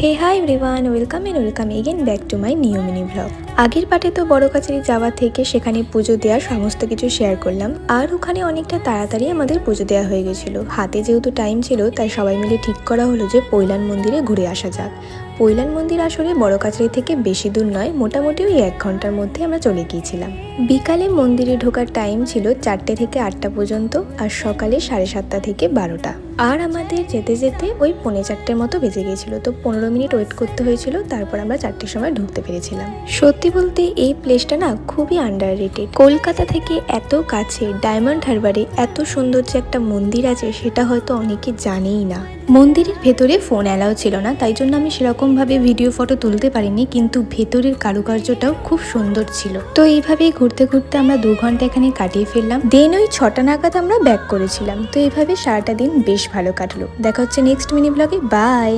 Hey hi everyone, welcome again back to my new mini blog. আগের পার্টে তো বড় কাছারি যাওয়া থেকে সেখানে পুজো দেওয়ার সমস্ত কিছু শেয়ার করলাম, আর ওখানে অনেকটা তাড়াতাড়ি আমাদের পুজো দেওয়া হয়ে গেছিল। হাতে যেহেতু টাইম ছিল তাই সবাই মিলে ঠিক করা হলো যে পৈলান মন্দিরে ঘুরে আসা যাক। পৈলান মন্দির আসলে বড় কাছারি থেকে বেশি দূর নয়, মোটামুটি ওই 1 ঘন্টার মধ্যে আমরা চলে গিয়েছিলাম। বিকালে মন্দিরে ঢোকার টাইম ছিল 4টে থেকে 8টা পর্যন্ত, আর সকালে 7:30 থেকে 12টা। আর আমাদের যেতে যেতে ওই 3:45 মতো বেজে গিয়েছিল, তো 15 মিনিট ওয়েট করতে হয়েছিল, তারপর আমরা 4টের সময় ঢুকতে পেরেছিলাম। সত্যি বলতে এই প্লেসটা না খুবই আন্ডাররেটেড। কলকাতা থেকে এত কাছে ডায়মন্ড হারবারে এত সুন্দর যে একটা মন্দির আছে সেটা হয়তো অনেকে জানেই না। মন্দিরের ভেতরে ফোন অ্যালাউ ছিল না, তাই জন্য আমি সেরকম ভাবে ভিডিও ফটো তুলতে পারিনি, কিন্তু ভেতরের কারুকার্যটাও খুব সুন্দর ছিল। তো এইভাবেই ঘুরতে ঘুরতে আমরা 2 ঘন্টা এখানে কাটিয়ে ফেললাম। দেন ওই 6টা নাগাদ আমরা ব্যাক করেছিলাম। তো এইভাবে সারাটা দিন বেশ ভালো কাটলো। দেখা হচ্ছে নেক্সট মিনি ব্লগে। বাই।